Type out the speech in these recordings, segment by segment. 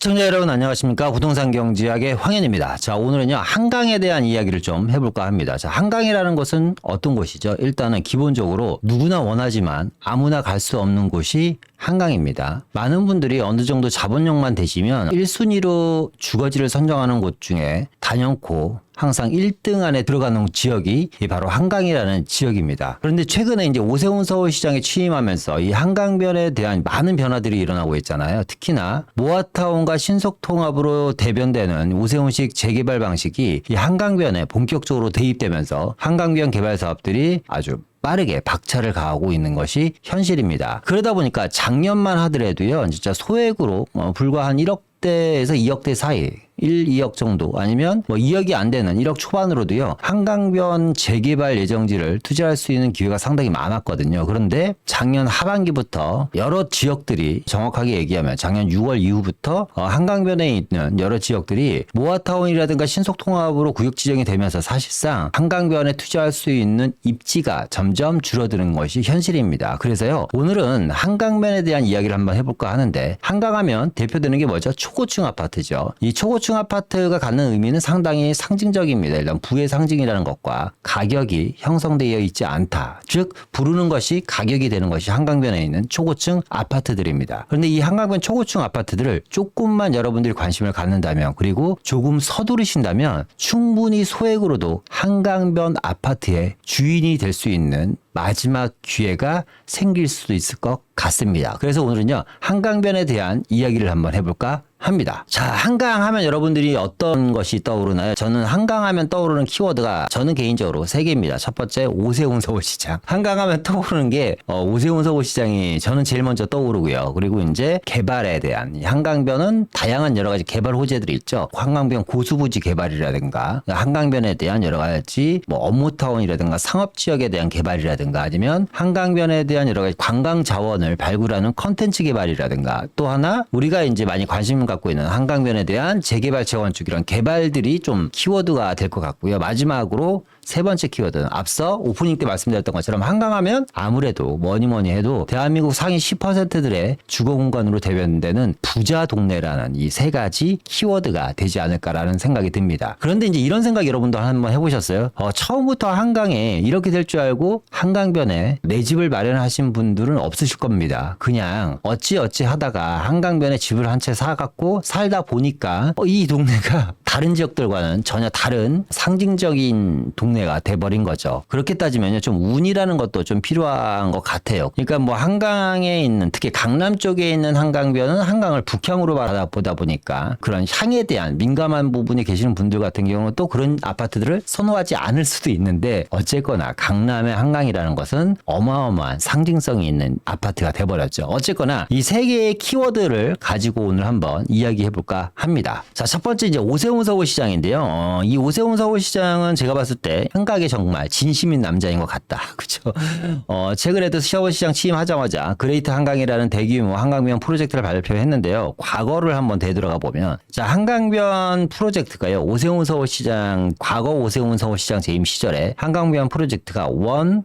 시청자 여러분 안녕하십니까? 부동산 경제학의 황현입니다. 자, 오늘은요 한강에 대한 이야기를 좀 해볼까 합니다. 자, 한강이라는 것은 어떤 곳이죠? 일단은 기본적으로 누구나 원하지만 아무나 갈 수 없는 곳이 한강입니다. 많은 분들이 어느 정도 자본력만 되시면 1순위로 주거지를 선정하는 곳 중에 단연코 항상 1등 안에 들어가는 지역이 바로 한강이라는 지역입니다. 그런데 최근에 이제 오세훈 서울시장이 취임하면서 이 한강변에 대한 많은 변화들이 일어나고 있잖아요. 특히나 모아타운과 신속통합으로 대변되는 오세훈식 재개발 방식이 이 한강변에 본격적으로 대입되면서 한강변 개발 사업들이 아주 빠르게 박차를 가하고 있는 것이 현실입니다. 그러다 보니까 작년만 하더라도요, 진짜 소액으로 불과 한 1억대에서 2억대 사이 1, 2억 정도 아니면 2억이 안 되는 1억 초반으로도요 한강변 재개발 예정지를 투자할 수 있는 기회가 상당히 많았거든요. 그런데 작년 하반기부터 여러 지역들이 정확하게 얘기하면 작년 6월 이후부터 한강변에 있는 여러 지역들이 모아타운이라든가 신속통합으로 구역 지정이 되면서 사실상 한강변에 투자할 수 있는 입지가 점점 줄어드는 것이 현실입니다. 그래서요 오늘은 한강변에 대한 이야기를 한번 해볼까 하는데, 한강하면 대표되는 게 뭐죠? 초고층 아파트죠. 이 초고층 아파트가 갖는 의미는 상당히 상징적입니다. 일단 부의 상징이라는 것과 가격이 형성되어 있지 않다. 즉 부르는 것이 가격이 되는 것이 한강변에 있는 초고층 아파트들입니다. 그런데 이 한강변 초고층 아파트들을 조금만 여러분들이 관심을 갖는다면, 그리고 조금 서두르신다면 충분히 소액으로도 한강변 아파트의 주인이 될 수 있는 마지막 기회가 생길 수도 있을 것 같습니다. 그래서 오늘은요 한강변에 대한 이야기를 한번 해볼까 합니다. 자, 한강 하면 여러분들이 어떤 것이 떠오르나요? 저는 한강 하면 떠오르는 키워드가 저는 개인적으로 3개입니다. 첫 번째, 오세훈 서울시장. 한강 하면 떠오르는 게 오세훈 서울시장이 저는 제일 먼저 떠오르고요. 그리고 이제 개발에 대한, 한강변은 다양한 여러 가지 개발 호재들이 있죠. 한강변 고수부지 개발이라든가 한강변에 대한 여러 가지 업무타운이라든가 상업지역에 대한 개발이라든가 아니면 한강변에 대한 여러 가지 관광 자원을 발굴하는 컨텐츠 개발이라든가, 또 하나 우리가 이제 많이 관심 갖고 있는 한강변에 대한 재개발 재건축, 이런 개발들이 좀 키워드가 될 것 같고요. 마지막으로 세 번째 키워드는 앞서 오프닝 때 말씀드렸던 것처럼 한강하면 아무래도 뭐니 해도 대한민국 상위 10%들의 주거 공간으로 대변되는 부자 동네라는 이 세 가지 키워드가 되지 않을까라는 생각이 듭니다. 그런데 이제 이런 생각 여러분도 한번 해보셨어요? 처음부터 한강에 이렇게 될 줄 알고 한강변에 내 집을 마련하신 분들은 없으실 겁니다. 그냥 어찌 하다가 한강변에 집을 한 채 사갖고 살다 보니까 이 동네가 다른 지역들과는 전혀 다른 상징적인 동네가 돼버린 거죠. 그렇게 따지면요 좀 운이라는 것도 좀 필요한 것 같아요. 그러니까 한강에 있는, 특히 강남 쪽에 있는 한강변은 한강을 북향으로 바라보다 보니까 그런 향에 대한 민감한 부분이 계시는 분들 같은 경우는 또 그런 아파트들을 선호하지 않을 수도 있는데, 어쨌거나 강남의 한강이라는 것은 어마어마한 상징성이 있는 아파트가 돼버렸죠. 어쨌거나 이 세 개의 키워드를 가지고 오늘 한번 이야기해볼까 합니다. 자, 첫 번째 이제 오세훈 서울시장인데요. 이 오세훈 서울시장은 제가 봤을 때 생각에 정말 진심인 남자인 것 같다. 그죠? 최근에도 서울시장 취임하자마자 그레이트 한강이라는 대규모 한강변 프로젝트를 발표했는데요. 과거를 한번 되돌아가 보면, 자, 한강변 프로젝트가요, 오세훈 서울시장, 과거 오세훈 서울시장 재임 시절에 한강변 프로젝트가 1,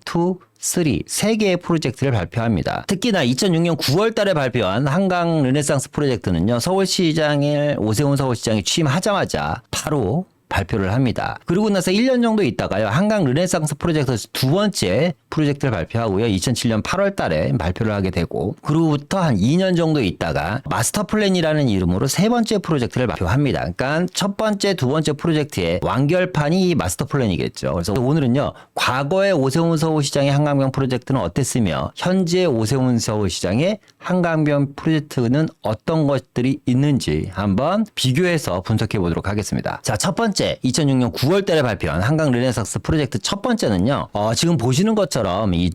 2, 3개의 프로젝트를 발표합니다. 특히나 2006년 9월 달에 발표한 한강 르네상스 프로젝트는요, 서울시장의 오세훈 서울시장이 취임하자마자 바로 발표를 합니다. 그러고 나서 1년 정도 있다가요, 한강 르네상스 프로젝트에서 두 번째 프로젝트를 발표하고요, 2007년 8월 달에 발표를 하게 되고, 그로부터 한 2년 정도 있다가 마스터 플랜이라는 이름으로 세 번째 프로젝트를 발표합니다. 그러니까 첫 번째, 두 번째 프로젝트의 완결판이 마스터 플랜이겠죠. 그래서 오늘은요, 과거의 오세훈 서울시장의 한강변 프로젝트는 어땠으며 현재 오세훈 서울시장의 한강변 프로젝트는 어떤 것들이 있는지 한번 비교해서 분석해 보도록 하겠습니다. 자, 첫 번째, 2006년 9월 달에 발표한 한강 르네상스 프로젝트 첫 번째는요, 지금 보시는 것처럼 이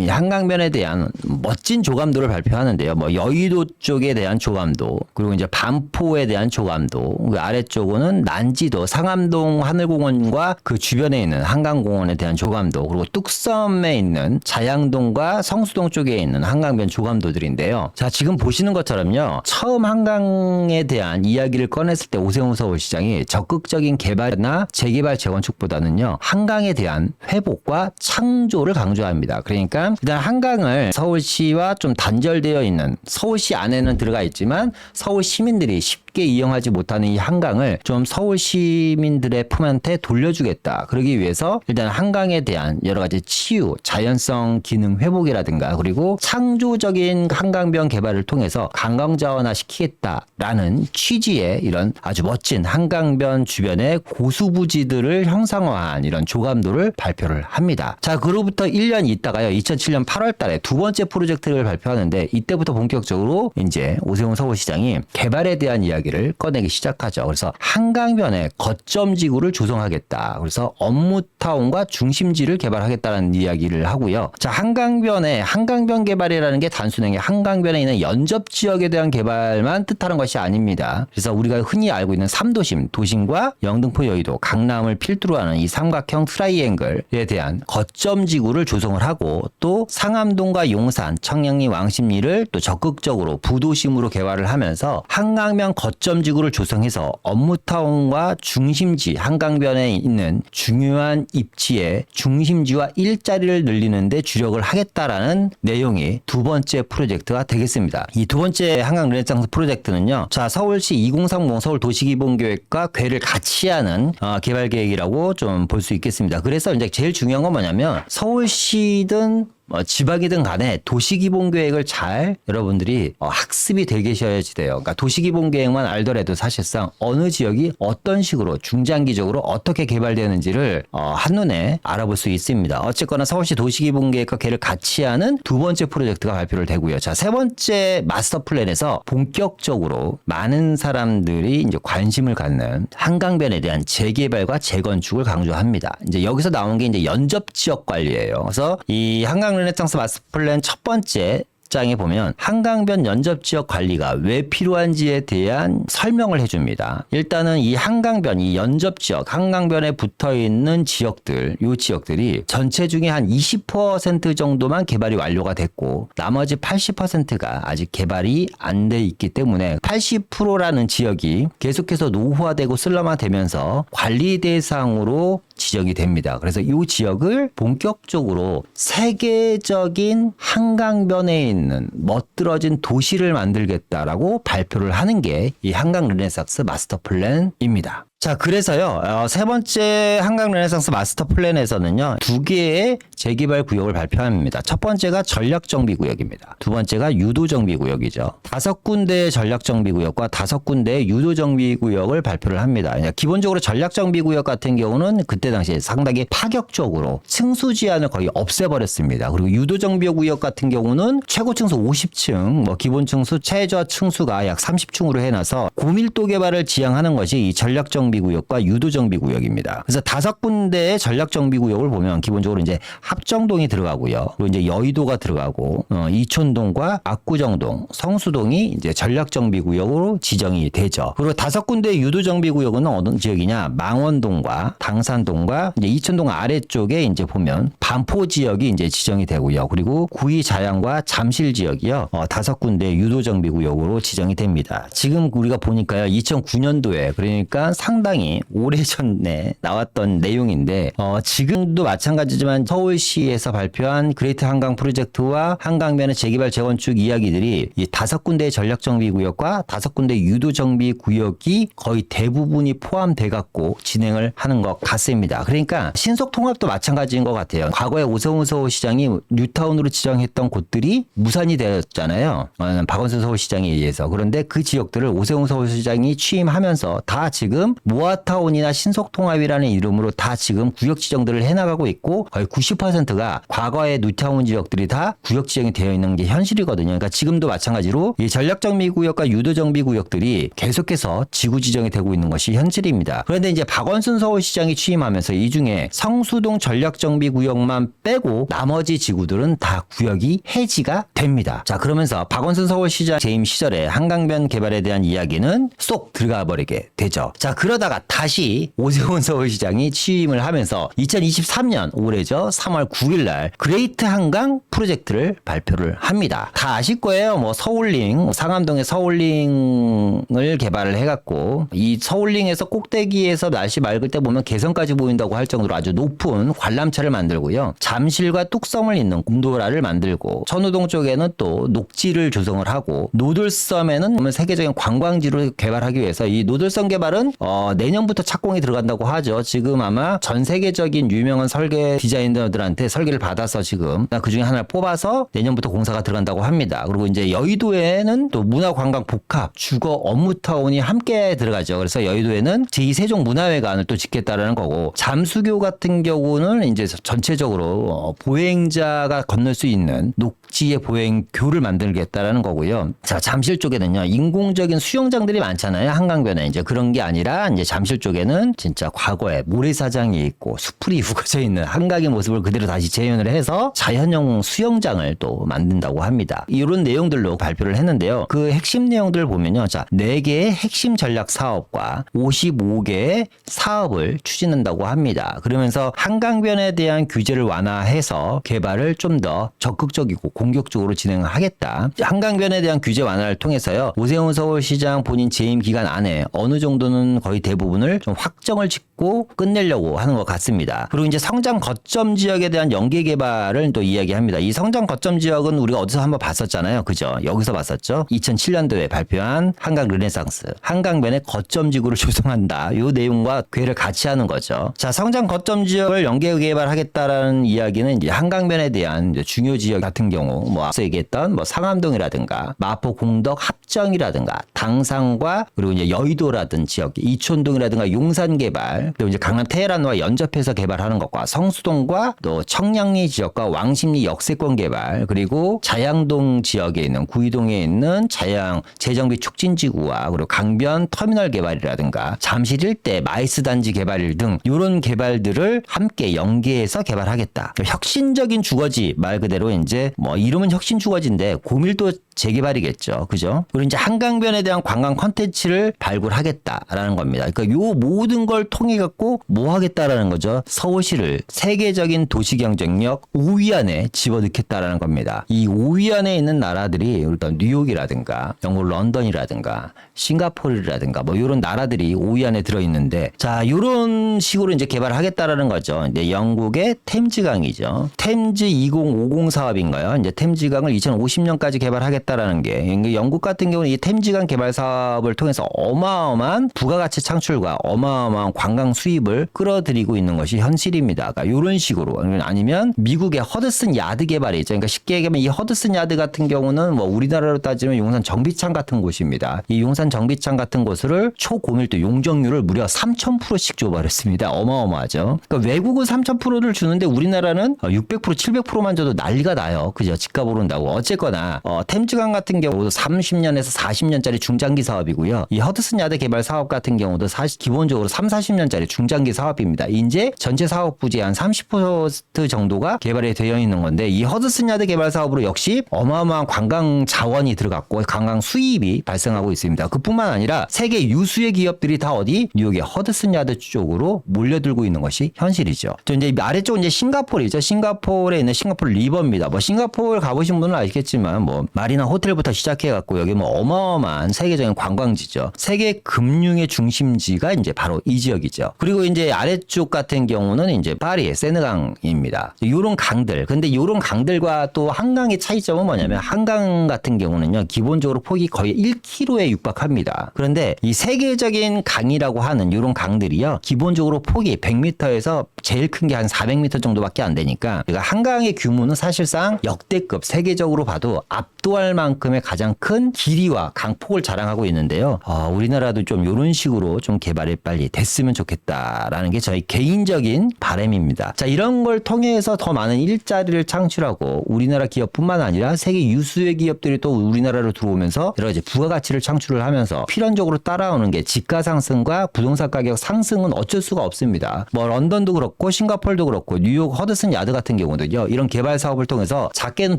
한강변에 대한 멋진 조감도를 발표하는데요. 여의도 쪽에 대한 조감도, 그리고 이제 반포에 대한 조감도, 그 아래쪽은 난지도, 상암동 하늘공원과 그 주변에 있는 한강공원에 대한 조감도, 그리고 뚝섬에 있는 자양동과 성수동 쪽에 있는 한강변 조감도들인데요. 자, 지금 보시는 것처럼요, 처음 한강에 대한 이야기를 꺼냈을 때 오세훈 서울시장이 적극적인 개발이나 재개발 재건축보다는요, 한강에 대한 회복과 창조를 강조합니다. 그러니까 그러니까 일단 한강을 서울시와 좀 단절되어 있는, 서울시 안에는 들어가 있지만 서울 시민들이 쉽게 이용하지 못하는 이 한강을 좀 서울 시민들의 품한테 돌려주겠다. 그러기 위해서 일단 한강에 대한 여러 가지 치유, 자연성 기능 회복이라든가 그리고 창조적인 한강변 개발을 통해서 관광자원화 시키겠다라는 취지의 이런 아주 멋진 한강변 주변의 고수부지들을 형상화한 이런 조감도를 발표를 합니다. 자, 그로부터 1년 있다가요, 2007년 8월 달에 두 번째 프로젝트를 발표하는데 이때부터 본격적으로 이제 오세훈 서울시장이 개발에 대한 이야기를 꺼내기 시작하죠. 그래서 한강변에 거점 지구를 조성하겠다. 그래서 업무타운과 중심지를 개발하겠다는 이야기를 하고요. 자, 한강변 개발이라는 게 단순하게 한강변에 있는 연접 지역에 대한 개발만 뜻하는 것이 아닙니다. 그래서 우리가 흔히 알고 있는 3도심, 도심과 영등포, 여의도, 강남을 필두로 하는 이 삼각형 트라이앵글에 대한 거점 지구를 조성을 하고 또 상암동과 용산, 청량리, 왕십리를 또 적극적으로 부도심으로 개발을 하면서 한강변 거점 지구를 조성해서 업무타운과 중심지, 한강변에 있는 중요한 입지의 중심지와 일자리를 늘리는 데 주력을 하겠다라는 내용이 두 번째 프로젝트가 되겠습니다. 이 두 번째 한강 르네상스 프로젝트는요. 자, 서울시 2030 서울 도시기본계획과 궤를 같이 하는 개발 계획이라고 좀 볼 수 있겠습니다. 그래서 이제 제일 중요한 건 뭐냐면 서울시든 지방이든 간에 도시기본계획을 잘 여러분들이 학습이 되 계셔야지 돼요. 그러니까 도시기본계획만 알더라도 사실상 어느 지역이 어떤 식으로 중장기적으로 어떻게 개발되는지를 한눈에 알아볼 수 있습니다. 어쨌거나 서울시 도시기본계획과 걔를 같이 하는 두 번째 프로젝트가 발표를 되고요. 자, 세 번째 마스터 플랜에서 본격적으로 많은 사람들이 이제 관심을 갖는 한강변에 대한 재개발과 재건축을 강조합니다. 이제 여기서 나온 게 이제 연접 지역 관리예요. 그래서 이 한강 르네상스 마스터 플랜 첫 번째 장에 보면 한강변 연접지역 관리가 왜 필요한지에 대한 설명을 해줍니다. 일단은 이 한강변, 이 연접지역, 한강변에 붙어있는 지역들, 이 지역들이 전체 중에 한 20% 정도만 개발이 완료가 됐고 나머지 80%가 아직 개발이 안 돼 있기 때문에 80%라는 지역이 계속해서 노후화되고 슬럼화되면서 관리 대상으로 지정이 됩니다. 그래서 이 지역을 본격적으로 세계적인 한강변에 있는 멋들어진 도시를 만들겠다라고 발표를 하는 게 이 한강 르네상스 마스터 플랜입니다. 자, 그래서요, 세 번째 한강 르네상스 마스터 플랜에서는요, 두 개의 재개발 구역을 발표합니다. 첫 번째가 전략정비구역입니다. 두 번째가 유도정비구역이죠. 5군데의 전략정비구역과 5군데의 유도정비구역을 발표를 합니다. 기본적으로 전략정비구역 같은 경우는 그때 당시에 상당히 파격적으로 층수 제한을 거의 없애버렸습니다. 그리고 유도정비구역 같은 경우는 최고 층수 50층, 기본 층수, 최저 층수가 약 30층으로 해놔서 고밀도 개발을 지향하는 것이 이 전략정비구역과 유도정비구역입니다. 그래서 5군데의 전략정비구역을 보면 기본적으로 이제 합정동이 들어가고요. 그리고 이제 여의도가 들어가고, 이촌동과 압구정동, 성수동이 이제 전략정비구역으로 지정이 되죠. 그리고 5군데의 유도정비구역은 어느 지역이냐? 망원동과 당산동과 이제 이촌동 아래쪽에 이제 보면 반포 지역이 이제 지정이 되고요. 그리고 구리 자양과 잠실 지역이요. 5군데 유도정비구역으로 지정이 됩니다. 지금 우리가 보니까요. 2009년도에 그러니까 상당히 오래전에 나왔던 내용인데 지금도 마찬가지지만 서울시에서 발표한 그레이트 한강 프로젝트와 한강변의 재개발 재건축 이야기들이 이 5군데의 전략정비구역과 5군데 유도정비구역이 거의 대부분이 포함돼 갖고 진행을 하는 것 같습니다. 그러니까 신속통합도 마찬가지인 것 같아요. 과거에 오세훈 서울시장이 뉴타운으로 지정했던 곳들이 무산이 되었잖아요. 박원순 서울시장에 의해서. 그런데 그 지역들을 오세훈 서울시장이 취임하면서 다 지금 모아타운이나 신속통합이라는 이름으로 다 지금 구역 지정들을 해나가고 있고 거의 90%가 과거의 뉴타운 지역들이 다 구역 지정이 되어 있는 게 현실이거든요. 그러니까 지금도 마찬가지로 이 전략정비구역과 유도정비구역들이 계속해서 지구 지정이 되고 있는 것이 현실입니다. 그런데 이제 박원순 서울시장이 취임하면서 이 중에 성수동 전략정비구역만 빼고 나머지 지구들은 다 구역이 해지가 됩니다. 자, 그러면서 박원순 서울시장 재임 시절에 한강변 개발에 대한 이야기는 쏙 들어가 버리게 되죠. 자, 그런 이러다가 다시 오세훈 서울시장이 취임을 하면서 2023년 올해죠. 3월 9일 날 그레이트 한강 프로젝트를 발표를 합니다. 다 아실 거예요. 뭐 서울링, 상암동에 서울링을 개발을 해갖고 이 서울링에서 꼭대기에서 날씨 맑을 때 보면 개성까지 보인다고 할 정도로 아주 높은 관람차를 만들고요. 잠실과 뚝섬을 잇는 곰도라를 만들고 천호동 쪽에는 또 녹지를 조성을 하고 노들섬에는 세계적인 관광지로 개발하기 위해서 이 노들섬 개발은 내년부터 착공이 들어간다고 하죠. 지금 아마 전 세계적인 유명한 설계 디자이너들한테 설계를 받아서 지금 그 중에 하나를 뽑아서 내년부터 공사가 들어간다고 합니다. 그리고 이제 여의도에는 또 문화관광 복합 주거 업무타운이 함께 들어가죠. 그래서 여의도에는 제2세종문화회관을 또 짓겠다라는 거고 잠수교 같은 경우는 이제 전체적으로 보행자가 건널 수 있는 녹지의 보행교를 만들겠다라는 거고요. 자, 잠실 쪽에는요. 인공적인 수영장들이 많잖아요. 한강변에 이제 그런 게 아니라 이제 잠실 쪽에는 진짜 과거에 모래사장이 있고 수풀이 우거져 있는 한강의 모습을 그대로 다시 재현을 해서 자연형 수영장을 또 만든다고 합니다. 이런 내용들로 발표를 했는데요. 그 핵심 내용들을 보면요. 자, 4개의 핵심 전략 사업과 55개의 사업을 추진한다고 합니다. 그러면서 한강변에 대한 규제를 완화해서 개발을 좀 더 적극적이고 공격적으로 진행하겠다. 한강변에 대한 규제 완화를 통해서요. 오세훈 서울시장 본인 재임 기간 안에 어느 정도는 거의 대부분을 좀 확정을 짓고 끝내려고 하는 것 같습니다. 그리고 이제 성장 거점 지역에 대한 연계 개발을 또 이야기합니다. 이 성장 거점 지역은 우리가 어디서 한번 봤었잖아요. 그죠? 여기서 봤었죠. 2007년도에 발표한 한강 르네상스, 한강변의 거점 지구를 조성한다. 이 내용과 궤를 같이 하는 거죠. 자, 성장 거점 지역을 연계 개발하겠다라는 이야기는 이제 한강변에 대한 이제 중요 지역 같은 경우 뭐 앞서 얘기했던 뭐 상암동이라든가 마포 공덕 합정이라든가 당산과 그리고 이제 여의도라든 지역 이촌동이라든가 용산 개발 그리고 이제 강남 테헤란과 연접해서 개발하는 것과 성수동과 또 청량리 지역과 왕십리 역세권 개발 그리고 자양동 지역에 있는 구이동에 있는 자양 재정비 촉진지구와 그리고 강변 터미널 개발이라든가 잠실 일대 마이스 단지 개발 등 이런 개발들을 함께 연계해서 개발하겠다. 혁신적인 주거지 말 그대로 이제 뭐 이름은 혁신 주거지인데 고밀도 재개발이겠죠. 그죠? 그리고 이제 한강변에 대한 관광 콘텐츠를 발굴하겠다라는 겁니다. 그러니까 요 모든 걸 통해 갖고 뭐 하겠다라는 거죠. 서울시를 세계적인 도시 경쟁력 5위 안에 집어넣겠다라는 겁니다. 이 5위 안에 있는 나라들이 일단 뉴욕이라든가 영국 런던이라든가 싱가포르라든가 뭐 이런 나라들이 5위 안에 들어 있는데 자, 이런 식으로 이제 개발하겠다라는 거죠. 이제 영국의 템즈강이죠. 템즈 2050 사업인가요? 이제 템즈강을 2050년까지 개발하겠다라는 게 영국 같은 경우는 이 템즈강 개발 사업을 통해서 어마어마한 부가가치 창출과 어마어마한 관광 수입을 끌어들이고 있는 것이 현실입니다. 그러니까 이런 식으로 아니면 미국의 허드슨 야드 개발이죠. 그러니까 쉽게 얘기하면 이 허드슨 야드 같은 경우는 뭐 우리나라로 따지면 용산 정비창 같은 곳입니다. 이 용산 정비창 같은 곳을 초고밀도 용적률을 무려 3000%씩 줘버렸습니다. 어마어마하죠. 그러니까 외국은 3000%를 주는데 우리나라는 600% 700%만 줘도 난리가 나요. 그죠? 집값 오른다고. 어쨌거나 템즈강 같은 경우도 30년에서 40년짜리 중장기 사업이고요. 이 허드슨 야드 개발 사업 같은 경우도 기본적으로 3, 40년짜리 중장기 사업입니다. 이제 전체 사업 부지의 한 30% 정도가 개발이 되어 있는 건데 이 허드슨 야드 개발 사업으로 역시 어마어마한 관광 자원이 들어갔고 관광 수입이 발생하고 있습니다. 그뿐만 아니라 세계 유수의 기업들이 다 어디 뉴욕의 허드슨 야드 쪽으로 몰려들고 있는 것이 현실이죠. 저 이제 아래쪽 이제 싱가포르이죠. 싱가포르에 있는 싱가포르 리버입니다. 뭐 싱가포르 가보신 분은 아시겠지만 뭐 마리나 호텔부터 시작해갖고 여기 뭐 어마어마한 세계적인 관광지죠. 세계 금융의 중심지가 이제 바로 이 지역이죠. 그리고 이제 아래쪽 같은 경우는 이제 파리의 세느강입니다. 요런 강들. 근데 요런 강들과 또 한강의 차이점은 뭐냐면 한강 같은 경우는요. 기본적으로 폭이 거의 1km에 육박합니다. 그런데 이 세계적인 강이라고 하는 요런 강들이요. 기본적으로 폭이 100m에서 제일 큰 게 한 400m 정도밖에 안 되니까 그러니까 한강의 규모는 사실상 역대급 세계적으로 봐도 압도할 만큼의 가장 큰 길이와 강폭을 자랑하고 있는데요. 우리나라도 좀 이런 식으로 좀 개발이 빨리 됐으면 좋겠다라는 게 저희 개인적인 바람입니다. 자, 이런 걸 통해서 더 많은 일자리를 창출하고 우리나라 기업뿐만 아니라 세계 유수의 기업들이 또 우리나라로 들어오면서 여러 가지 부가가치를 창출을 하면서 필연적으로 따라오는 게 집가 상승과 부동산 가격 상승은 어쩔 수가 없습니다. 뭐 런던도 그렇고 그렇고 싱가포르도 그렇고 뉴욕 허드슨 야드 같은 경우도요. 이런 개발 사업을 통해서 작게는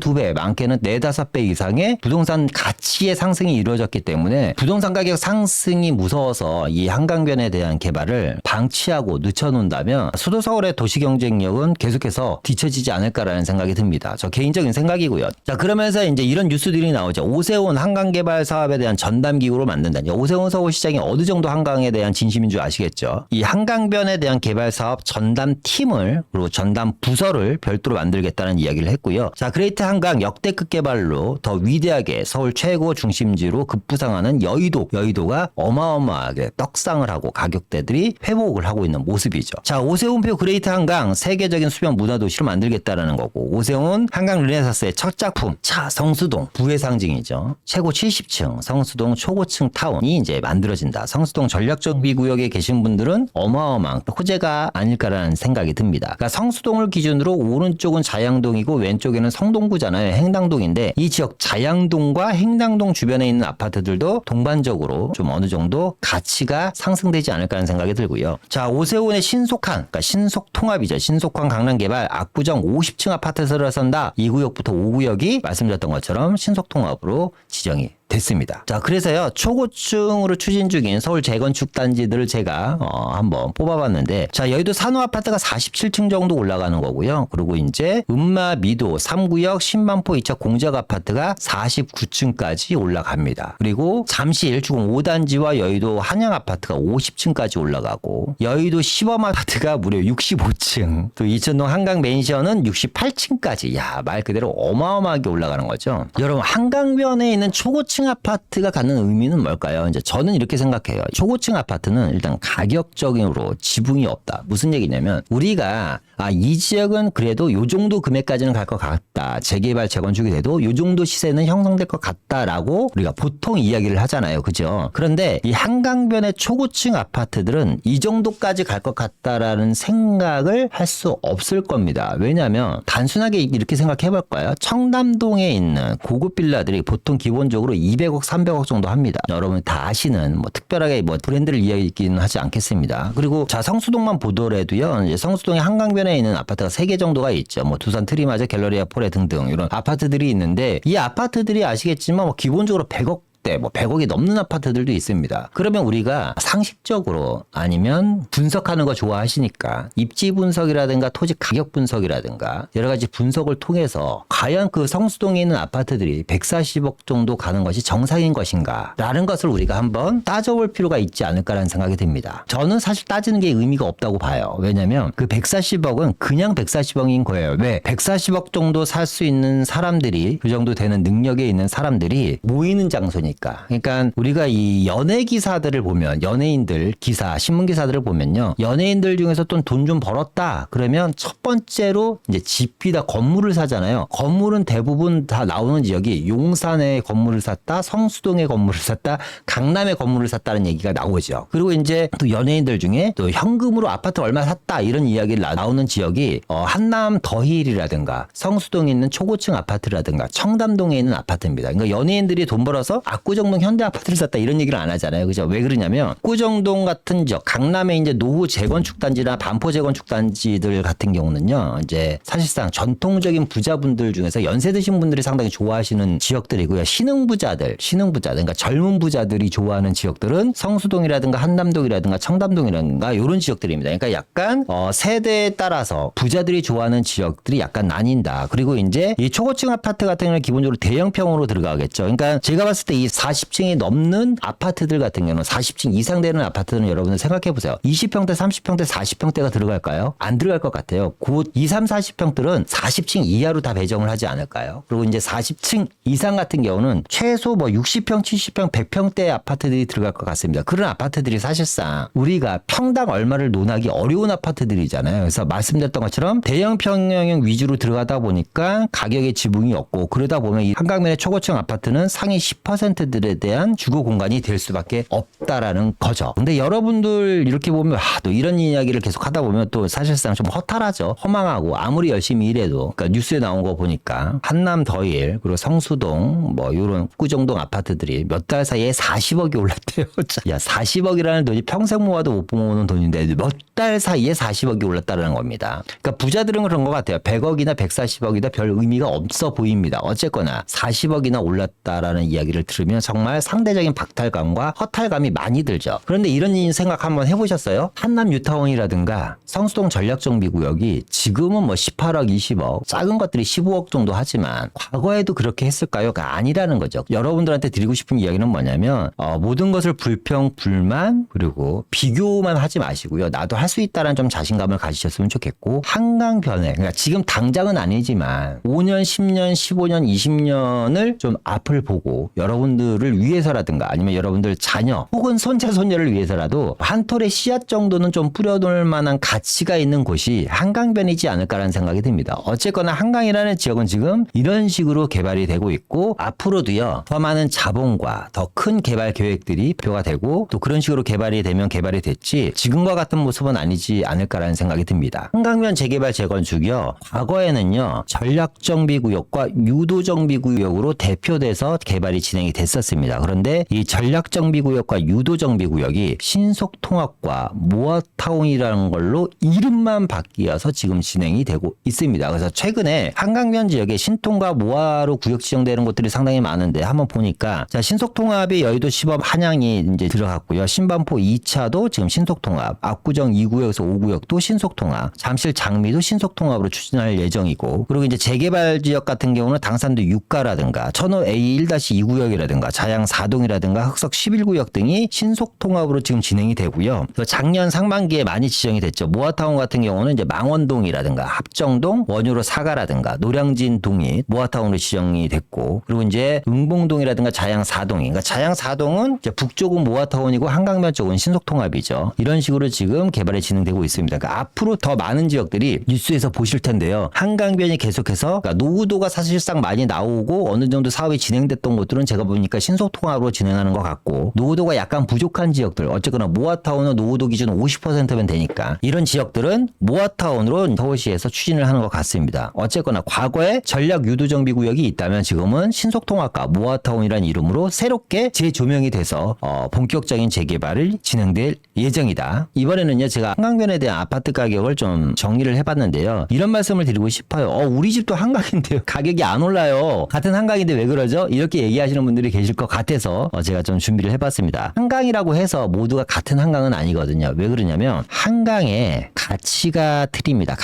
2배, 많게는 4-5배 이상의 부동산 가치의 상승이 이루어졌기 때문에 부동산 가격 상승이 무서워서 이 한강변에 대한 개발을 방치하고 늦춰놓는다면 수도 서울의 도시 경쟁력은 계속해서 뒤처지지 않을까라는 생각이 듭니다. 저 개인적인 생각이고요. 자, 그러면서 이제 이런 뉴스들이 나오죠. 오세훈 한강 개발 사업에 대한 전담 기구로 만든다. 오세훈 서울시장이 어느 정도 한강에 대한 진심인 줄 아시겠죠? 이 한강변에 대한 개발 사업 전담 팀을 그리고 전담 부서를 별도로 만들겠다는 이야기를 했고요. 자, 그레이트 한강 역대급 개발로 더 위대하게 서울 최고 중심지로 급부상하는 여의도가 어마어마하게 떡상을 하고 가격대들이 회복을 하고 있는 모습이죠. 자, 오세훈표 그레이트 한강 세계적인 수변 문화도시로 만들겠다라는 거고, 오세훈 한강 르네사스의 첫 작품 차 성수동 부의 상징이죠. 최고 70층 성수동 초고층 타운이 이제 만들어진다. 성수동 전략정비구역에 계신 분들은 어마어마한 호재가 아닐까라는 생각이 듭니다. 그러니까 성수동을 기준으로 오른쪽은 자양동이고 왼쪽에는 성동구잖아요. 행당동인데 이 지역 자양동과 행당동 주변에 있는 아파트들도 동반적으로 좀 어느 정도 가치가 상승되지 않을까 하는 생각이 들고요. 자, 오세훈의 신속한, 그러니까 신속통합이죠. 신속한 강남개발 압구정 50층 아파트 들어선다. 2구역부터 5구역이 말씀드렸던 것처럼 신속통합으로 지정이 됐습니다. 자, 그래서요, 초고층으로 추진 중인 서울 재건축 단지들을 제가 한번 뽑아봤는데, 자, 여의도 산호 아파트가 47층 정도 올라가는 거고요. 그리고 이제 음마 미도 3구역 신반포 2차 공작 아파트가 49층까지 올라갑니다. 그리고 잠실 주공 5단지와 여의도 한양 아파트가 50층까지 올라가고, 여의도 시범 아파트가 무려 65층, 또 이천동 한강 맨션은 68층까지, 야, 말 그대로 어마어마하게 올라가는 거죠. 여러분, 한강변에 있는 초고층 아파트가 갖는 의미는 뭘까요? 이제 저는 이렇게 생각해요. 초고층 아파트는 일단 가격적으로 지붕이 없다. 무슨 얘기냐면 우리가 이 지역은 그래도 요 정도 금액까지는 갈 것 같다. 재개발 재건축이 돼도 요 정도 시세는 형성될 것 같다라고 우리가 보통 이야기를 하잖아요. 그죠? 그런데 이 한강변의 초고층 아파트들은 이 정도까지 갈 것 같다라는 생각을 할 수 없을 겁니다. 왜냐하면 단순하게 이렇게 생각해 볼까요? 청담동에 있는 고급 빌라들이 보통 기본적으로 200억, 300억 정도 합니다. 여러분 다 아시는 특별하게 브랜드를 이야기는 하지 않겠습니다. 그리고 자, 성수동만 보더라도요. 이제 성수동의 한강변에 있는 아파트가 3개 정도가 있죠. 두산 트리마저, 갤러리아 포레 등등 이런 아파트들이 있는데 이 아파트들이 아시겠지만 기본적으로 100억 100억이 넘는 아파트들도 있습니다. 그러면 우리가 상식적으로 아니면 분석하는 거 좋아하시니까 입지 분석이라든가 토지 가격 분석이라든가 여러 가지 분석을 통해서 과연 그 성수동에 있는 아파트들이 140억 정도 가는 것이 정상인 것인가 라는 것을 우리가 한번 따져볼 필요가 있지 않을까라는 생각이 듭니다. 저는 사실 따지는 게 의미가 없다고 봐요. 왜냐하면 그 140억은 그냥 140억인 거예요. 왜? 140억 정도 살 수 있는 사람들이 그 정도 되는 능력에 있는 사람들이 모이는 장소니까. 그러니까 우리가 이 연예 기사들을 보면 연예인들 기사, 신문 기사들을 보면요. 연예인들 중에서 또 돈 좀 벌었다. 그러면 첫 번째로 이제 집이다 건물을 사잖아요. 건물은 대부분 다 나오는 지역이 용산에 건물을 샀다, 성수동에 건물을 샀다, 강남에 건물을 샀다는 얘기가 나오죠. 그리고 이제 또 연예인들 중에 또 현금으로 아파트 얼마 샀다 이런 이야기를 나오는 지역이 한남 더힐이라든가 성수동에 있는 초고층 아파트라든가 청담동에 있는 아파트입니다. 그러니까 연예인들이 돈 벌어서 압구정동 현대 아파트를 샀다 이런 얘기를 안 하잖아요. 그죠? 왜 그러냐면 압구정동 같은 지역, 강남의 이제 노후 재건축 단지나 반포 재건축 단지들 같은 경우는요. 이제 사실상 전통적인 부자분들 중에서 연세 드신 분들이 상당히 좋아하시는 지역들이고요. 신흥부자들, 그러니까 젊은 부자들이 좋아하는 지역들은 성수동이라든가 한남동이라든가 청담동이라든가 이런 지역들입니다. 그러니까 약간 세대에 따라서 부자들이 좋아하는 지역들이 약간 나뉜다. 그리고 이제 이 초고층 아파트 같은 경우는 기본적으로 대형평으로 들어가겠죠. 그러니까 제가 봤을 때 이 40층이 넘는 아파트들 같은 경우는 40층 이상 되는 아파트는 여러분들 생각해 보세요. 20평대, 30평대, 40평대가 들어갈까요? 안 들어갈 것 같아요. 곧 2, 3, 40평들은 40층 이하로 다 배정을 하지 않을까요? 그리고 이제 40층 이상 같은 경우는 최소 60평, 70평, 100평대 아파트들이 들어갈 것 같습니다. 그런 아파트들이 사실상 우리가 평당 얼마를 논하기 어려운 아파트들이잖아요. 그래서 말씀드렸던 것처럼 대형 평형 위주로 들어가다 보니까 가격의 지붕이 없고 그러다 보면 이 한강변의 초고층 아파트는 상위 10%들에 대한 주거 공간이 될 수밖에 없다라는 거죠. 근데 여러분들 이렇게 보면 또 이런 이야기를 계속 하다 보면 또 사실상 좀 허탈하죠. 허망하고 아무리 열심히 일해도 그러니까 뉴스에 나온 거 보니까 한남 더힐 그리고 성수동 이런 압구정동 아파트들이 몇 달 사이에 40억이 올랐대요. 야 40억이라는 돈이 평생 모아도 못 모으는 돈인데 몇 달 사이에 40억이 올랐다는 겁니다. 그러니까 부자들은 그런 것 같아요. 100억이나 140억이다 별 의미가 없어 보입니다. 어쨌거나 40억이나 올랐다라는 이야기를 들으면 정말 상대적인 박탈감과 허탈감이 많이 들죠. 그런데 이런 생각 한번 해보셨어요? 한남 뉴타운이라든가 성수동 전략정비구역이 지금은 뭐 18억, 20억, 작은 것들이 15억 정도 하지만 과거에도 그렇게 했을까요? 아니라는 거죠. 여러분들한테 드리고 싶은 이야기는 뭐냐면 모든 것을 불평, 불만 그리고 비교만 하지 마시고요. 나도 할 수 있다는 좀 자신감을 가지셨으면 좋겠고 한강 변해. 그러니까 지금 당장은 아니지만 5년, 10년, 15년, 20년을 좀 앞을 보고 여러분들을 위해서라든가 아니면 여러분들 자녀 혹은 손자, 손녀를 위해서라도 한 톨의 씨앗 정도는 좀 뿌려놓을 만한 가치가 있는 곳이 한강변이지 않을까라는 생각이 듭니다. 어쨌거나 한강이라는 지역은 지금 이런 식으로 개발이 되고 있고 앞으로도요. 더 많은 자본과 더 큰 개발 계획들이 표가 되고 또 그런 식으로 개발이 되면 개발이 됐지 지금과 같은 모습은 아니지 않을까라는 생각이 듭니다. 한강변 재개발 재건축이요. 과거에는요. 전략정비구역과 유도정비구역으로 대표돼서 개발이 진행이 됐었습니다. 그런데 이 전략정비구역과 유도정비구역이 신속통합과 모아타운이라는 걸로 이름만 바뀌어서 지금 진행이 되고 있습니다. 그래서 최근에 한강변 지역에 신통과 모아로 구역 지정되는 곳들이 상당히 많은데 한번 보니까 자 신속통합이 여의도 시범 한양이 이제 들어갔고요. 신반포 2차도 지금 신속통합, 압구정 2구역에서 5구역도 신속통합, 잠실 장미도 신속통합으로 추진할 예정이고 그리고 이제 재개발 지역 같은 경우는 당산도 6가라든가 천호 A1-2구역이라든가 자양 4동이라든가 흑석 11구역 등이 신속통합으로 지금 진행이 되고요. 작년 상반기에 많이 지정이 됐죠. 모아타운 같은 경우는 이제 망원동이라든가 합정동, 원효로 4가라든가 노량진 동이 모아타운으로 지정이 됐고 그리고 이제 응봉동이라든가 자양 4동이 그러니까 자양 4동은 이제 북쪽은 모아타운이고 한강변 쪽은 신속통합이죠. 이런 식으로 지금 개발이 진행되고 있습니다. 그러니까 앞으로 더 많은 지역들이 뉴스에서 보실 텐데요. 한강변이 계속해서 그러니까 노후도가 사실상 많이 나오고 어느 정도 사업이 진행됐던 곳들은 제가 보니까 신속통합으로 진행하는 것 같고 노후도가 약간 부족한 지역들 어쨌거나 모아타운은 노후도 기준 50%면 되니까 이런 지역들은 모아타운으로 서울시에서 추진을 하는 것 같습니다. 어쨌거나 과거에 전략 유도정비구역이 있다면 지금은 신속통합과 모아타운이라는 이름으로 새롭게 재조명이 돼서 본격적인 재개발을 진행될 예정이다. 이번에는요 제가 한강변에 대한 아파트 가격을 좀 정리를 해봤는데요. 이런 말씀을 드리고 싶어요. 우리 집도 한강인데요. 가격이 안 올라요. 같은 한강인데 왜 그러죠? 이렇게 얘기하시는 분들이 계실 것 같아서 제가 좀 준비를 해봤습니다. 한강이라고 해서 모두가 같은 한강은 아니거든요. 왜 그러냐면 한강에 가치가 틀립니다.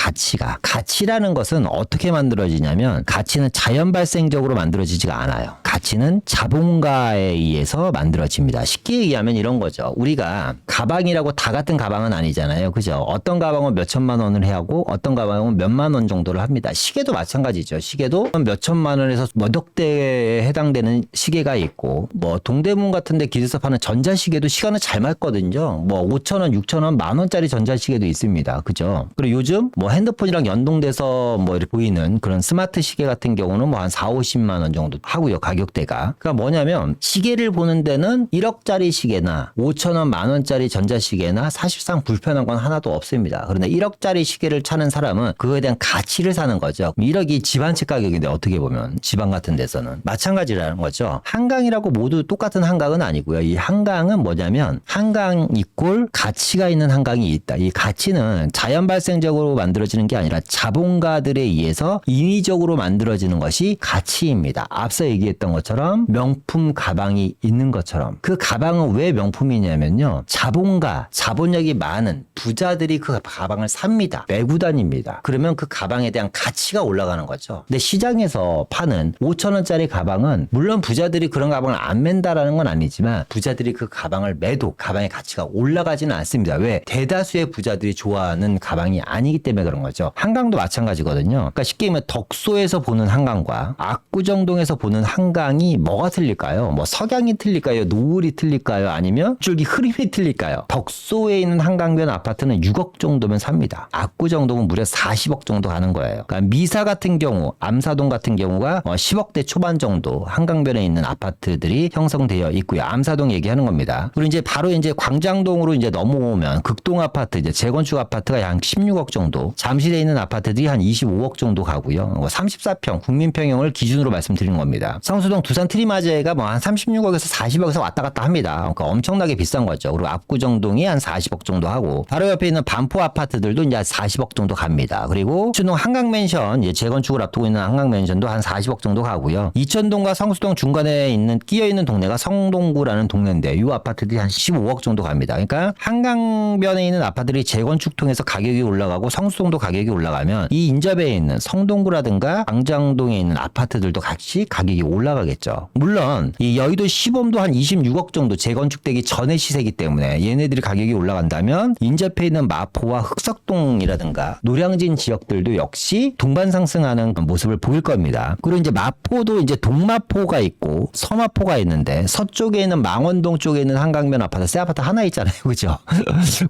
가치라는 것은 어떻게 만들어지냐면 가치는 자연 발생적으로 만들어지지가 않아요. 가치는 자본가에 의해서 만들어집니다. 쉽게 얘기하면 이런 거죠. 우리가 가방이라고 다 같은 가방은 아니잖아요. 그죠? 어떤 가방은 몇 천만 원을 해야 하고 어떤 가방은 몇만 원 정도를 합니다. 시계도 마찬가지죠. 시계도 몇 천만 원에서 몇억 대에 해당되는 시계가 있고 뭐 동대문 같은 데 길에서 파는 전자시계도 시간을 잘 맞거든요. 뭐 5천 원, 6천 원, 만 원짜리 전자시계도 있습니다. 그죠? 그리고 요즘 뭐 핸드폰이랑 연동돼서 뭐 이렇게 보이는 그런 스마트 시계 같은 경우는 뭐 한 4, 50만 원 정도 하고요. 가격대가. 그러니까 뭐냐면 시계를 보는 데는 1억짜리 시계나 5천 원, 만 원짜리 전자시계나 사실상 불편한 건 하나도 없습니다. 그런데 1억짜리 시계를 차는 사람은 그거에 대한 가치를 사는 거죠. 1억이 집 한 채 가격인데 어떻게 보면 지방 같은 데서는 마찬가지라는 거죠. 한강이라고 모두 똑같은 한강은 아니고요. 이 한강은 뭐냐면 한강 이꼴 가치가 있는 한강이 있다. 이 가치는 자연 발생적으로 만들어지는 게 아니라 자본가들에 의해서 인위적으로 만들어지는 것이 가치입니다. 앞서 얘기했던 것처럼 명품 가방이 있는 것처럼 그 가방은 왜 명품이냐면요. 자본력이 많은 부자들이 그 가방을 삽니다. 메고 다닙니다. 그러면 그 가방에 대한 가치가 올라가는 거죠. 근데 시장에서 파는 5천 원짜리 가방은 물론 부자들이 그런 가방을 안 맨다라는 건 아니지만 부자들이 그 가방을 매도 가방의 가치가 올라가지는 않습니다. 왜? 대다수의 부자들이 좋아하는 가방이 아니기 때문에 그런 거죠. 한강도 마찬가지거든요. 그러니까 쉽게 얘기하면 덕소에서 보는 한강과 압구정동에서 보는 한강이 뭐가 틀릴까요? 뭐 석양이 틀릴까요? 노을이 틀릴까요? 아니면 줄기 흐름이 틀릴까요? 덕소에 있는 한강변 아파트는 6억 정도면 삽니다. 압구정동은 무려 40억 정도 가는 거예요. 그러니까 미사 같은 경우, 암사동 같은 경우가 10억대 초반 정도 한강변에 있는 아파트들이 형성되어 있고요. 암사동 얘기하는 겁니다. 그리고 이제 바로 이제 광장동으로 이제 넘어오면 극동 아파트, 이제 재건축 아파트가 한 16억 정도, 잠실에 있는 아파트들이 한 25억 정도 가고요. 34평, 국민평형을 기준으로 말씀드리는 겁니다. 성수동 두산 트리마제가 뭐 한 36억에서 40억에서 왔다 갔다 합니다. 그러니까 엄청나게 비싼 거죠. 그리고 압구정동이 한 40억 정도 하고 가고 바로 옆에 있는 반포 아파트들도 이제 40억 정도 갑니다. 그리고 신동 한강맨션 이제 재건축을 앞두고 있는 한강맨션도 한 40억 정도 가고요. 이천동과 성수동 중간에 있는 끼어 있는 동네가 성동구라는 동네인데 이 아파트들이 한 15억 정도 갑니다. 그러니까 한강변에 있는 아파트들이 재건축 통해서 가격이 올라가고 성수동도 가격이 올라가면 이 인접에 있는 성동구라든가 광장동에 있는 아파트들도 같이 가격이 올라가겠죠. 물론 이 여의도 시범도 한 26억 정도 재건축되기 전의 시세이기 때문에 얘네들이 가격이 올라간다면 인접해 있는 마포와 흑석동이라든가 노량진 지역들도 역시 동반 상승하는 모습을 보일 겁니다. 그리고 이제 마포도 이제 동마포가 있고 서마포가 있는데 서쪽에 있는 망원동 쪽에 있는 한강변 아파트 새 아파트 하나 있잖아요. 그죠?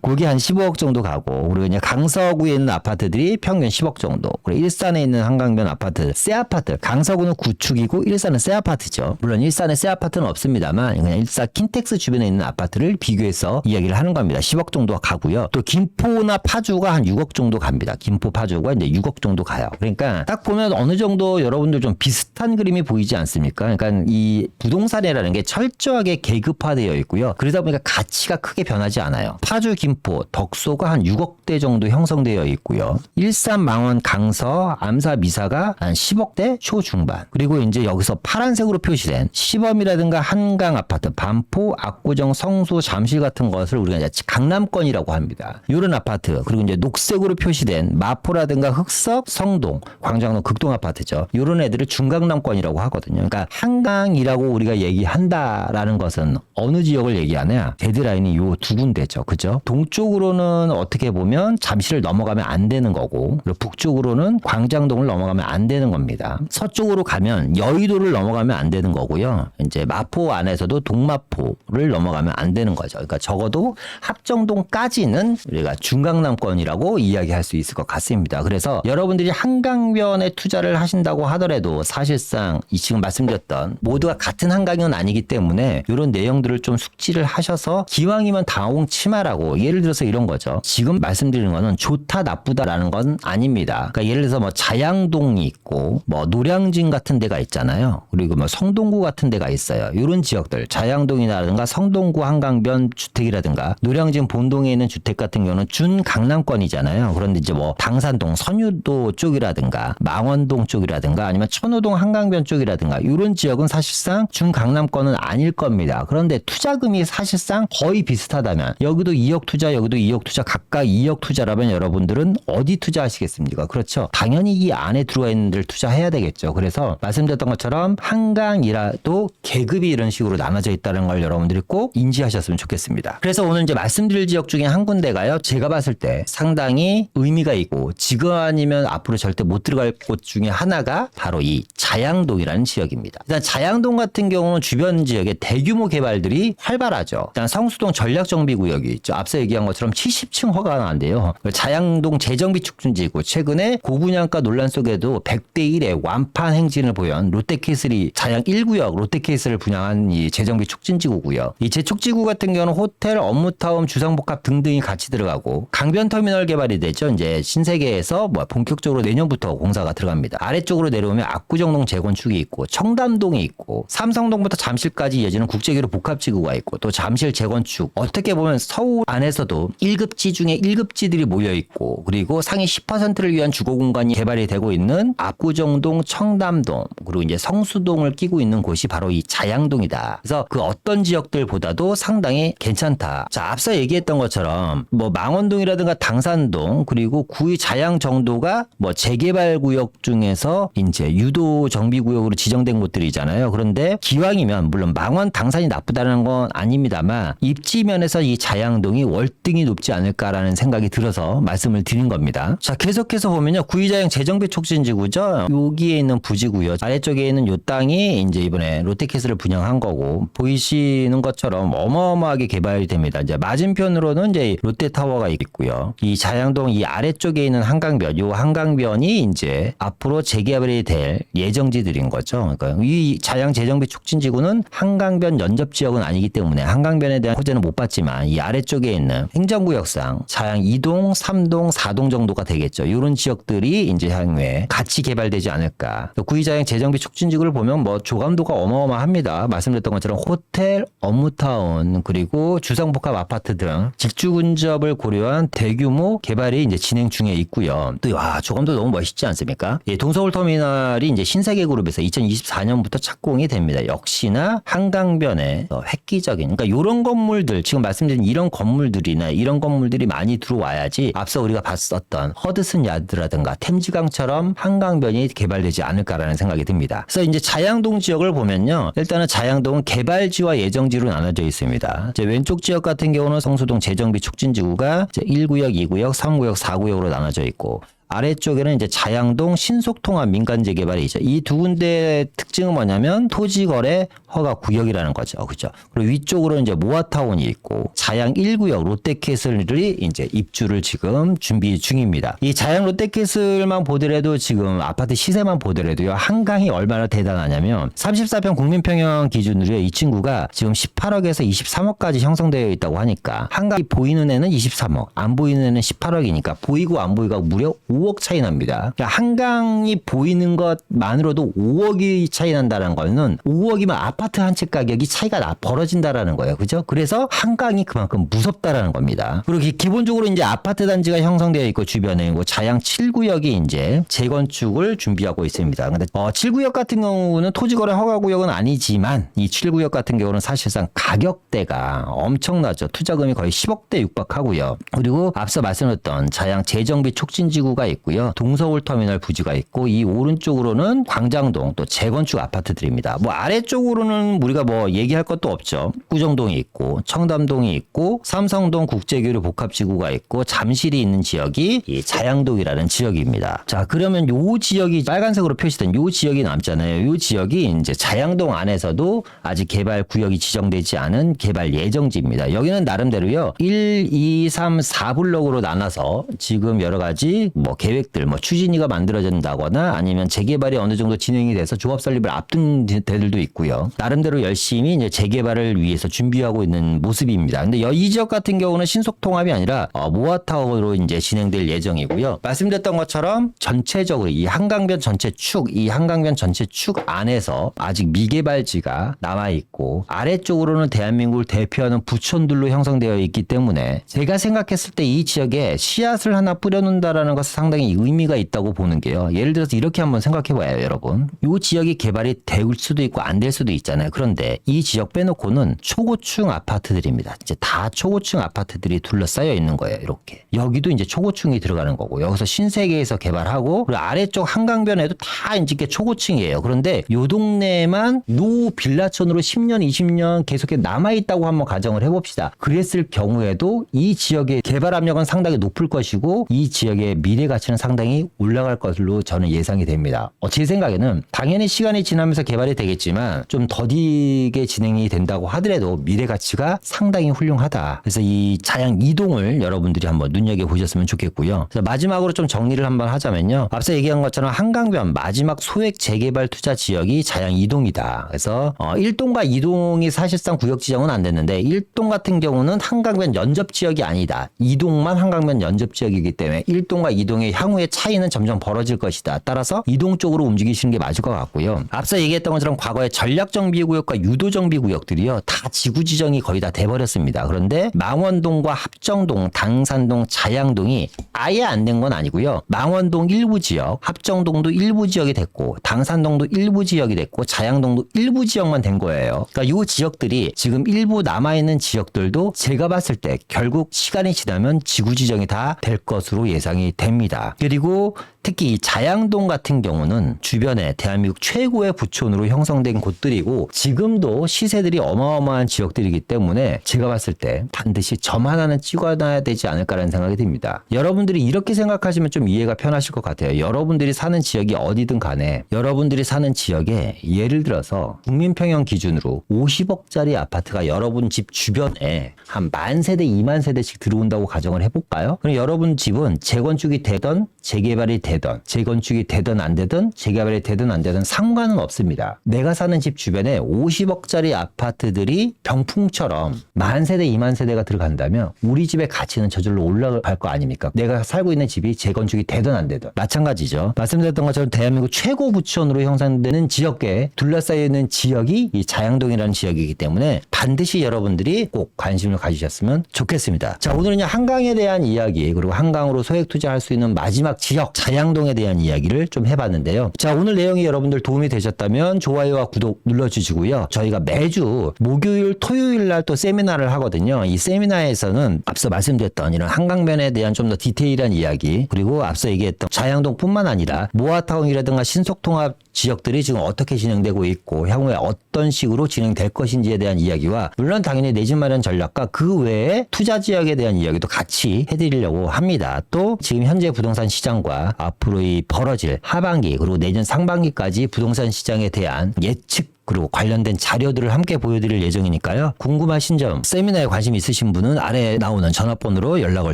거기 한 15억 정도 가고 그리고 이제 강서구에 있는 아파트들이 평균 10억 정도. 그리고 일산에 있는 한강변 아파트 새 아파트 강서구는 구축이고 일산은 새 아파트죠. 물론 일산에 새 아파트는 없습니다만 그냥 일산 킨텍스 주변에 있는 아파트를 비교해서 이야기를 하는 겁니다. 10억 정도 가고요. 또 김포나 파주가 한 6억 정도 갑니다. 김포 파주가 이제 6억 정도 가요. 그러니까 딱 보면 어느 정도 여러분들 좀 비슷한 그림이 보이지 않습니까? 그러니까 이 부동산이라는 게 철저하게 계급화되어 있고요. 그러다 보니까 가치가 크게 변하지 않아요. 파주, 김포, 덕소가 한 6억대 정도 형성되어 있고요. 일산, 망원, 강서, 암사, 미사가 한 10억대 초중반. 그리고 이제 여기서 파란색으로 표시된 시범이라든가 한강 아파트, 반포, 압구정, 성수, 잠실 같은 것을 우리가 이제 강남권이라고 합니다. 이런 아파트 그리고 이제 녹색으로 표시된 마포라든가 흑석, 성동, 광장동, 극동 아파트죠. 이런 애들을 중강남권이라고 하거든요. 그러니까 한강이라고 우리가 얘기한다라는 것은 어느 지역을 얘기하냐? 데드라인이 요 두 군데죠. 그죠? 동쪽으로는 어떻게 보면 잠실을 넘어가면 안 되는 거고 그리고 북쪽으로는 광장동을 넘어가면 안 되는 겁니다. 서쪽으로 가면 여의도를 넘어가면 안 되는 거고요. 이제 마포 안에서도 동마포를 넘어가면 안 되는 거죠. 그러니까 적어도 합정동까지는 우리가 중강남권이라고 이야기할 수 있을 것 같습니다. 그래서 여러분들이 한강변에 투자를 하신다고 하더라도 사실상 이 지금 말씀드렸던 모두가 같은 한강은 아니기 때문에 이런 내용들을 좀 숙지를 하셔서 기왕이면 당홍치마라고 예를 들어서 이런 거죠. 지금 말씀드리는 거는 좋다 나쁘다라는 건 아닙니다. 그러니까 예를 들어서 뭐 자양동이 있고 뭐 노량진 같은 데가 있잖아요. 그리고 뭐 성동구 같은 데가 있어요. 이런 지역들 자양동이라든가 성동구 한강변 주택이라든가 노량진 본동에 있는 주택 같은 경우는 준강남권이잖아요. 그런데 이제 뭐 당산동 선유도 쪽이라든가 망원동 쪽이라든가 아니면 천호동 한강변 쪽이라든가 이런 지역은 사실상 중강남권은 아닐 겁니다. 그런데 투자금이 사실상 거의 비슷하다면 여기도 2억 투자 여기도 2억 투자 각각 2억 투자라면 여러분들은 어디 투자하시겠습니까? 그렇죠. 당연히 이 안에 들어와 있는 데를 투자해야 되겠죠. 그래서 말씀드렸던 것처럼 한강이라도 계급이 이런 식으로 나눠져 있다는 걸 여러분들이 꼭 인지하셨으면 좋겠습니다. 그래서 오늘 이제 말씀드릴 지역 중에 한 군데가요. 제가 봤을 때 상당히 의미가 있고 지금 아니면 앞으로 절대 못 들어갈 곳 중에 하나가 바로 이 자양동이라는 지역입니다. 일단 자양동 같은 경우는 주변 지역에 대규모 개발들이 활발하죠. 일단 성수동 전략정비구역이 있죠. 앞서 얘기한 것처럼 70층 허가가 나온대요. 자양동 재정비 촉진지구 최근에 고분양가 논란 속에도 100대 1의 완판 행진을 보연 롯데캐슬이 자양 1구역 롯데캐슬을 분양한 이 재정비 촉진지구고요. 이 재촉지구 같은 경우는 호텔, 업무타운, 주상복합 등등이 같이 들어가고 강변터미널 개발이 되죠. 이제 신세계에서 뭐 본격적으로 내년부터 공사가 들어갑니다. 아래쪽으로 내려오면 압구정동 재건축이 있고 청담동이 있고 삼성동부터 잠실까지 이어지는 국제기로 복합지구가 있고 또 잠실 재건축 어떻게 보면 서울 안에서도 1급지 중에 1급지들이 모여있고 그리고 상위 10%를 위한 주거공간이 개발이 되고 있는 압구정동, 청담동 그리고 이제 성수동을 끼고 있는 곳이 바로 이 자양동이다. 그래서 그 어떤 지역들보다도 상당히 괜찮다. 자, 앞서 얘기했던 것처럼 뭐 망원동이라든가 당산동 그리고 구의 자양 정도가 뭐 재개발 구역 중에서 이제 유도 정비 구역으로 지정된 곳들이잖아요. 그런데 기왕이면 물론 망원 당산이 나쁘다는 건 아닙니다만 입지면에서 이 자양동이 월등히 높지 않을까라는 생각이 들어서 말씀을 드린 겁니다. 자, 계속해서 보면요. 구의자양 재정비 촉진지구죠. 여기에 있는 부지구요. 아래쪽에 있는 요 땅이 이제 이번에 롯데캐슬을 분양한 거고 보이시는 것처럼 어마어마하게 개발이 됩니다. 이제 맞은편으로는 이제 롯데타워가 있고요. 이 자양동 이 아래쪽에 있는 한강변, 요 한강변이 이제 앞으로 재개발이 될 예정지들인 거죠. 그러니까 이 자양 재정비 촉진지구는 한강변 연접 지역은 아니기 때문에 한강변에 대한 호재는 못 받지만 이 아래쪽에 있는 행정구역상 자양 2동, 3동, 4동 정도가 되겠죠. 이런 지역들이 이제 향후에 같이 개발되지 않을까. 구의자양 재정비 촉진지구를 보면 뭐 조감도가 어마어마합니다. 말씀드렸던 것처럼 호텔, 업무타운 그리고 주상복합 아파트 등 직주 근접을 고려한 대규모 개발이 이제 진행 중에 있고요. 또 조금도 너무 멋있지 않습니까? 예, 동서울 터미널이 이제 신세계그룹에서 2024년부터 착공이 됩니다. 역시나 한강변에 획기적인, 그러니까 이런 건물들, 지금 말씀드린 이런 건물들이나 이런 건물들이 많이 들어와야지 앞서 우리가 봤었던 허드슨 야드라든가 템즈강처럼 한강변이 개발되지 않을까라는 생각이 듭니다. 그래서 이제 자양동 지역을 보면요, 일단은 자양동은 개발지와 예정지로 나눠져 있습니다. 이제 왼쪽 지역 같은 경우는 성수동 재정비 촉진지구가 이제 1구역, 2구역, 3구역, 4구역으로 나눠져 있고, 아래쪽에는 이제 자양동 신속통합 민간재 개발이 있죠. 이 두 군데의 특징은 뭐냐면 토지거래 허가 구역이라는 거죠. 그죠? 그리고 위쪽으로는 이제 모아타운이 있고, 자양 1구역 롯데캐슬이 이제 입주를 지금 준비 중입니다. 이 자양 롯데캐슬만 보더라도 지금 아파트 시세만 보더라도요, 한강이 얼마나 대단하냐면 34평 국민평형 기준으로 이 친구가 지금 18억에서 23억까지 형성되어 있다고 하니까, 한강이 보이는 애는 23억, 안 보이는 애는 18억이니까 보이고 안 보이고 무려 5억 차이 납니다. 그러니까 한강이 보이는 것만으로도 5억이 차이 난다는 거는 5억이면 아파트 한 채 가격이 차이가 벌어진다라는 거예요. 그죠? 그래서 한강이 그만큼 무섭다라는 겁니다. 그리고 기본적으로 이제 아파트 단지가 형성되어 있고, 주변에 뭐 자양 7구역이 이제 재건축을 준비하고 있습니다. 근데 7구역 같은 경우는 토지거래 허가구역은 아니지만, 이 7구역 같은 경우는 사실상 가격대가 엄청나죠. 투자금이 거의 10억대 육박하고요. 그리고 앞서 말씀드렸던 자양 재정비 촉진지구가 있고요. 동서울 터미널 부지가 있고, 이 오른쪽으로는 광장동 또 재건축 아파트들입니다. 뭐 아래쪽으로는 우리가 뭐 얘기할 것도 없죠. 구정동이 있고, 청담동이 있고, 삼성동 국제교류 복합지구가 있고, 잠실이 있는 지역이 이 자양동이라는 지역입니다. 자, 그러면 요 지역이 빨간색으로 표시된 요 지역이 남잖아요. 요 지역이 이제 자양동 안에서도 아직 개발 구역이 지정되지 않은 개발 예정지입니다. 여기는 나름대로요, 1, 2, 3, 4블록으로 나눠서 지금 여러 가지 뭐 계획들, 뭐 추진위가 만들어진다거나 아니면 재개발이 어느 정도 진행이 돼서 조합 설립을 앞둔 데들도 있고요. 나름대로 열심히 이제 재개발을 위해서 준비하고 있는 모습입니다. 근데 이 지역 같은 경우는 신속통합이 아니라 모아타워로 이제 진행될 예정이고요. 말씀드렸던 것처럼 전체적으로 이 한강변 전체 축 안에서 아직 미개발지가 남아 있고, 아래쪽으로는 대한민국을 대표하는 부촌들로 형성되어 있기 때문에 제가 생각했을 때 이 지역에 씨앗을 하나 뿌려놓는다라는 것은 상당히 의미가 있다고 보는 게요. 예를 들어서 이렇게 한번 생각해봐요, 여러분. 이 지역이 개발이 될 수도 있고 안 될 수도 있잖아요. 그런데 이 지역 빼놓고는 초고층 아파트들입니다. 이제 다 초고층 아파트들이 둘러싸여 있는 거예요. 이렇게. 여기도 이제 초고층이 들어가는 거고, 여기서 신세계에서 개발하고, 그리고 아래쪽 한강변에도 다 이제 초고층이에요. 그런데 요 동네에만 노 빌라촌으로 10년, 20년 계속해 남아있다고 한번 가정을 해봅시다. 그랬을 경우에도 이 지역의 개발 압력은 상당히 높을 것이고, 이 지역의 미래 가치는 상당히 올라갈 것으로 저는 예상이 됩니다. 제 생각에는 당연히 시간이 지나면서 개발이 되겠지만 좀 더디게 진행이 된다고 하더라도 미래 가치가 상당히 훌륭하다. 그래서 이 자양 2동을 여러분들이 한번 눈여겨보셨으면 좋겠고요. 그래서 마지막으로 좀 정리를 한번 하자면요. 앞서 얘기한 것처럼 한강변 마지막 소액 재개발 투자 지역이 자양 2동이다. 그래서 1동과 2동이 사실상 구역 지정은 안 됐는데, 1동 같은 경우는 한강변 연접 지역이 아니다. 2동만 한강변 연접 지역이기 때문에 1동과 2동의 향후의 차이는 점점 벌어질 것이다. 따라서 2동 쪽으로 움직이시는 게 맞을 것 같고요. 앞서 얘기했던 것처럼 과거에 전략정비구역과 유도정비구역들이요, 다 지구 지정이 거의 다 돼버렸습니다. 그런데 망원동과 합정동, 당산동, 자양동이 아예 안 된 건 아니고요. 망원동 일부 지역, 합정동도 일부 지역이 됐고, 당산동도 일부 지역이 됐고, 자양동도 일부 지역만 된 거예요. 그러니까 이 지역들이 지금 일부 남아있는 지역들도 제가 봤을 때 결국 시간이 지나면 지구 지정이 다 될 것으로 예상이 됩니다. 그리고 특히 이 자양동 같은 경우는 주변에 대한민국 최고의 부촌으로 형성된 곳들이고, 지금도 시세들이 어마어마한 지역들이기 때문에 제가 봤을 때 반드시 점 하나는 찍어놔야 되지 않을까라는 생각이 듭니다. 여러분들이 이렇게 생각하시면 좀 이해가 편하실 것 같아요. 여러분들이 사는 지역이 어디든 간에 여러분들이 사는 지역에 예를 들어서 국민평형 기준으로 50억짜리 아파트가 여러분 집 주변에 한 10,000세대, 20,000세대씩 들어온다고 가정을 해볼까요? 그럼 여러분 집은 재건축이 되던 재개발이 되던 되든 재건축이 되든 안 되든 재개발이 되든 안 되든 상관은 없습니다. 내가 사는 집 주변에 50억짜리 아파트들이 병풍처럼 10,000세대, 20,000세대가 들어간다면 우리 집의 가치는 저절로 올라갈 거 아닙니까? 내가 살고 있는 집이 재건축이 되든 안 되든 마찬가지죠. 말씀드렸던 것처럼 대한민국 최고 부촌으로 형성되는 지역계에 둘러싸여 있는 지역이 이 자양동이라는 지역이기 때문에 반드시 여러분들이 꼭 관심을 가지셨으면 좋겠습니다. 자, 오늘은요 한강에 대한 이야기 그리고 한강으로 소액 투자할 수 있는 마지막 지역 자양동에 대한 이야기를 좀 해봤는데요. 자, 오늘 내용이 여러분들 도움이 되셨다면 좋아요와 구독 눌러주시고요. 저희가 매주 목요일 토요일 날 또 세미나를 하거든요. 이 세미나에서는 앞서 말씀드렸던 이런 한강변에 대한 좀 더 디테일한 이야기 그리고 앞서 얘기했던 자양동뿐만 아니라 모아타운이라든가 신속통합 지역들이 지금 어떻게 진행되고 있고 향후에 어떤 식으로 진행될 것인지에 대한 이야기와 물론 당연히 내 집 마련 전략과 그 외에 투자 지역에 대한 이야기도 같이 해드리려고 합니다. 또 지금 현재 부동산 시장과 앞으로 이 벌어질 하반기 그리고 내년 상반기까지 부동산 시장에 대한 예측 그리고 관련된 자료들을 함께 보여드릴 예정이니까요. 궁금하신 점, 세미나에 관심 있으신 분은 아래에 나오는 전화번호로 연락을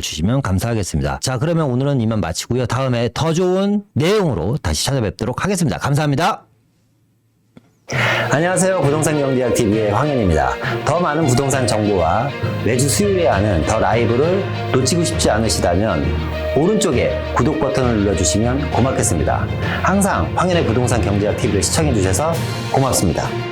주시면 감사하겠습니다. 자, 그러면 오늘은 이만 마치고요. 다음에 더 좋은 내용으로 다시 찾아뵙도록 하겠습니다. 감사합니다. 안녕하세요. 부동산경제학TV의 황현입니다. 더 많은 부동산 정보와 매주 수요일에 하는 더 라이브를 놓치고 싶지 않으시다면 오른쪽에 구독 버튼을 눌러주시면 고맙겠습니다. 항상 황현의 부동산 경제학 TV를 시청해 주셔서 고맙습니다.